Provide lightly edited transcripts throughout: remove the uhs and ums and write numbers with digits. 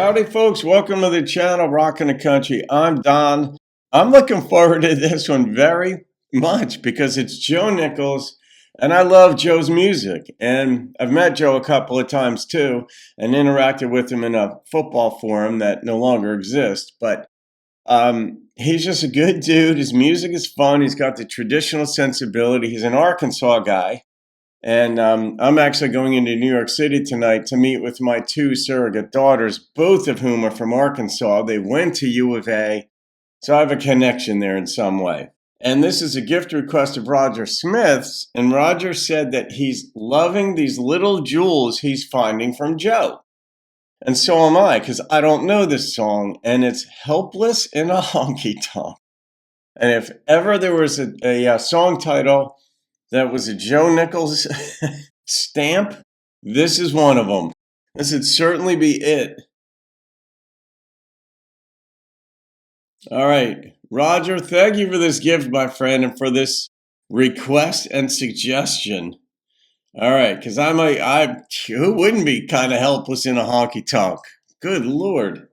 Howdy, folks. Welcome to the channel, Rockin' the Country. I'm Don. I'm looking forward to this one very much because it's Joe Nichols, and I love Joe's music. And I've met Joe a couple of times, too, and interacted with him in a football forum that no longer exists. But he's just a good dude. His music is fun. He's got the traditional sensibility. He's an Arkansas guy. And I'm actually going into New York City tonight to meet with my two surrogate daughters, both of whom are from Arkansas. They went to U of A, so I have a connection there in some way. And this is a gift request of Roger Smith's, and Roger said that he's loving these little jewels he's finding from Joe. And so am I, because I don't know this song, and it's Helpless in a Honky Tonk. And if ever there was a song title that was a Joe Nichols stamp, this is one of them. This would certainly be it. All right, Roger, thank you for this gift, my friend, and for this request and suggestion. All right, because who wouldn't be kind of helpless in a honky tonk? Good Lord.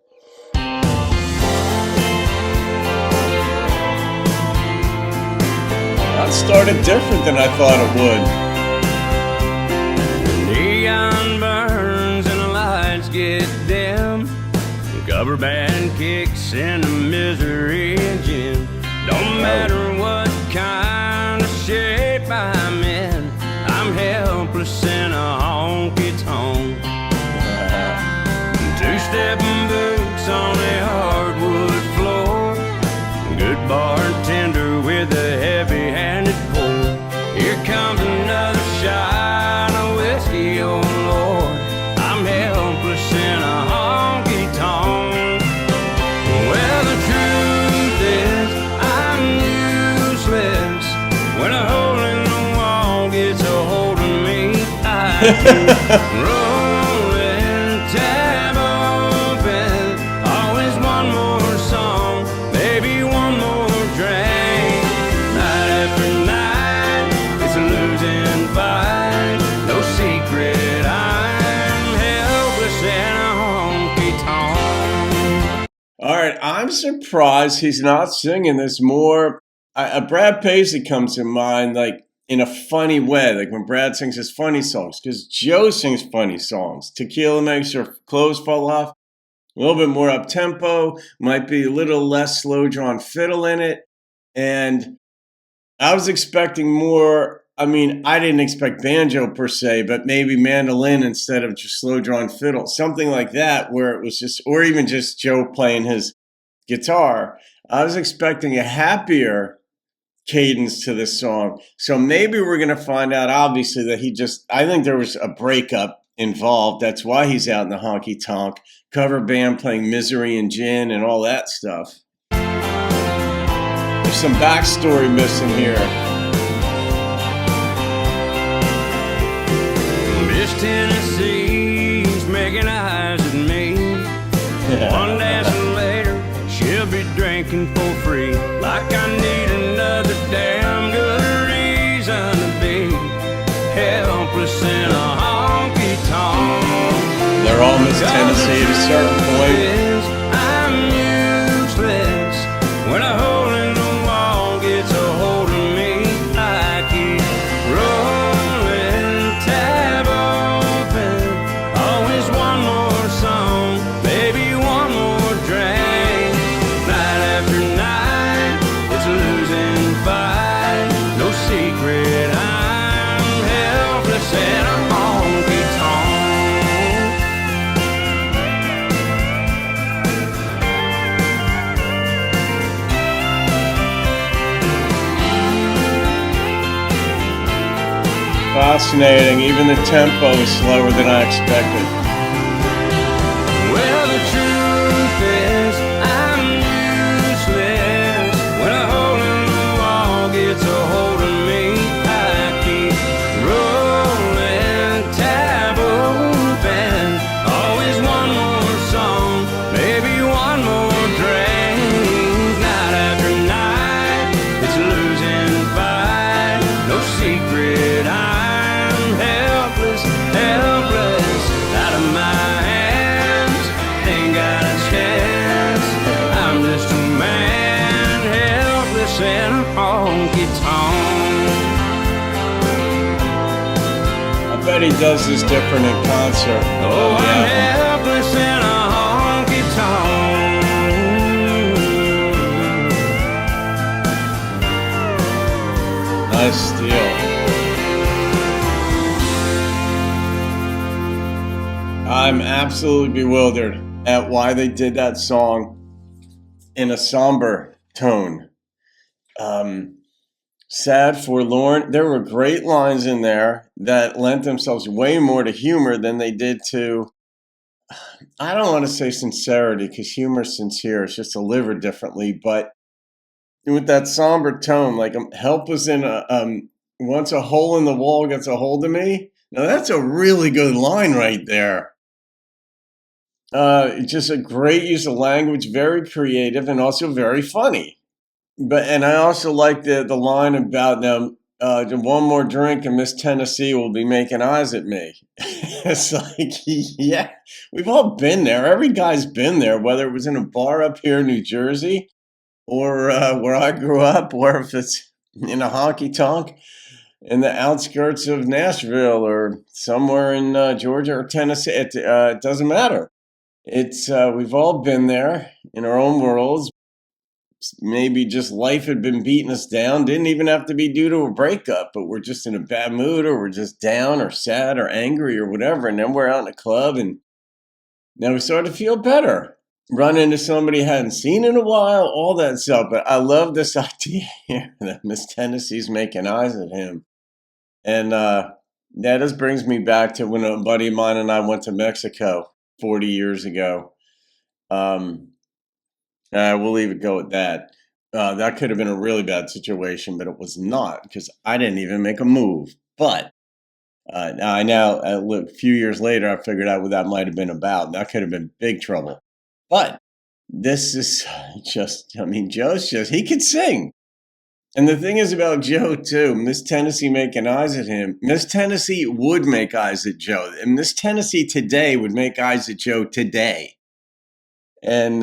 That started different than I thought it would. Neon burns and the lights get dim. Cover band kicks in the misery gym. Don't matter what kind of shape I'm in, I'm helpless in a honky tonk. Two-stepping boots on a hardwood floor. Good bartender with a heavy-handed pour. Here comes another shot of whiskey, oh Lord. I'm helpless in a honky tonk. Well, the truth is I'm useless. When a hole in the wall gets a hold of me, I keep rolling, tab open. Always one more song, maybe one more drink. Night after night, it's a losing fight. No secret, I'm helpless in a honky tonk. All right, I'm surprised he's not singing this more. Brad Paisley comes to mind, like in a funny way, like when Brad sings his funny songs, because Joe sings funny songs. Tequila Makes Your Clothes Fall Off. A little bit more up-tempo, might be a little less slow-drawn fiddle in it. And I was expecting more, I didn't expect banjo per se, but maybe mandolin instead of just slow-drawn fiddle. Something like that where it was just, or even just Joe playing his guitar. I was expecting a happier cadence to this song. So maybe we're going to find out, obviously, that I think there was a breakup involved. That's why he's out in the honky tonk. Cover band playing Misery and Gin and all that stuff. There's some backstory missing here. Miss Tennessee's making eyes at me. One dance later, she'll be drinking for free. Like I need another damn good reason to be helpless in a honky tonk. They're all Miss Tennessee at a certain point. I'm useless. When a hole in the wall gets a hold of me, I keep rolling, tab open. Always one more song, maybe one more drink. Night after night, it's a losing fight. No secret, I'm helpless in a honky tonk. Fascinating. Even the tempo is slower than I expected. Well, the truth is I'm useless. When a hole in the wall gets a hold of me, I keep rolling, tab open. Always one more song, maybe one more drink. Night after night, it's a losing fight. No secret, I'm helpless, helpless. Out of bet he does this different in concert. Oh, I'm helpless in a honky tonk. Nice steal. I'm absolutely bewildered at why they did that song in a somber tone. Sad, forlorn. There were great lines in there that lent themselves way more to humor than they did to, I don't want to say sincerity, because humor is sincere. It's just delivered differently. But with that somber tone, like helpless in a, once a hole in the wall gets a hold of me. Now that's a really good line right there. Just a great use of language, very creative and also very funny. And I also like the line about them. One more drink and Miss Tennessee will be making eyes at me. It's like, yeah, we've all been there. Every guy's been there, whether it was in a bar up here in New Jersey or where I grew up, or if it's in a honky tonk in the outskirts of Nashville or somewhere in Georgia or Tennessee. It doesn't matter. It's we've all been there in our own worlds. Maybe just life had been beating us down. Didn't even have to be due to a breakup, but we're just in a bad mood, or we're just down or sad or angry or whatever. And then we're out in a club and now we start to feel better. Run into somebody you hadn't seen in a while, all that stuff. But I love this idea here that Miss Tennessee's making eyes at him. And that just brings me back to when a buddy of mine and I went to Mexico 40 years ago. We'll leave it go at that. That could have been a really bad situation, but it was not because I didn't even make a move. But look, a few years later, I figured out what that might have been about. That could have been big trouble. But this is just, Joe's just, he could sing. And the thing is about Joe, too, Miss Tennessee making eyes at him. Miss Tennessee would make eyes at Joe. And Miss Tennessee today would make eyes at Joe today. And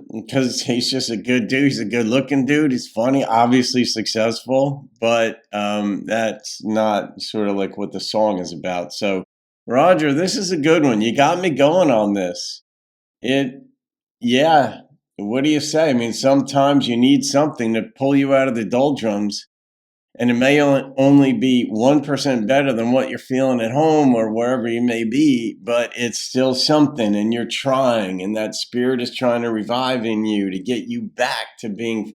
because he's just a good dude. He's a good-looking dude. He's funny, obviously successful. But that's not sort of like what the song is about. So, Roger, this is a good one. You got me going on this. Yeah. What do you say? Sometimes you need something to pull you out of the doldrums, and it may only be 1% better than what you're feeling at home or wherever you may be, but it's still something, and you're trying, and that spirit is trying to revive in you to get you back to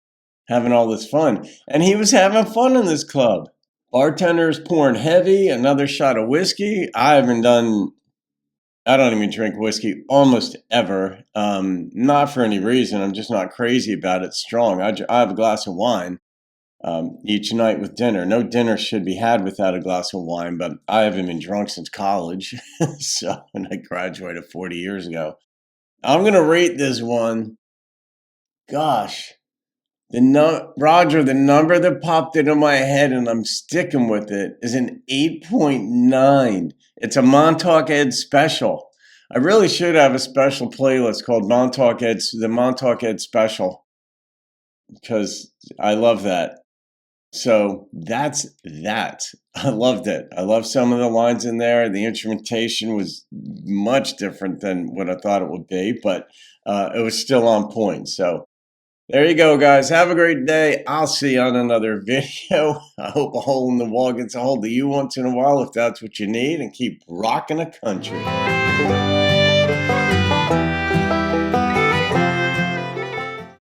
having all this fun. And he was having fun in this club. Bartender is pouring heavy, another shot of whiskey. I don't even drink whiskey almost ever. Not for any reason. I'm just not crazy about it strong. I have a glass of wine each night with dinner. No dinner should be had without a glass of wine, but I haven't been drunk since college. So, when I graduated 40 years ago. I'm going to rate this one. Gosh. Roger, the number that popped into my head, and I'm sticking with it, is an 8.9. It's a Montauk Ed special. I really should have a special playlist called the Montauk Ed Special, because I love that. So that's that. I loved it. I love some of the lines in there. The instrumentation was much different than what I thought it would be, but it was still on point. So there you go, guys. Have a great day. I'll see you on another video. I hope a hole in the wall gets a hold of you once in a while if that's what you need, and keep rocking the country.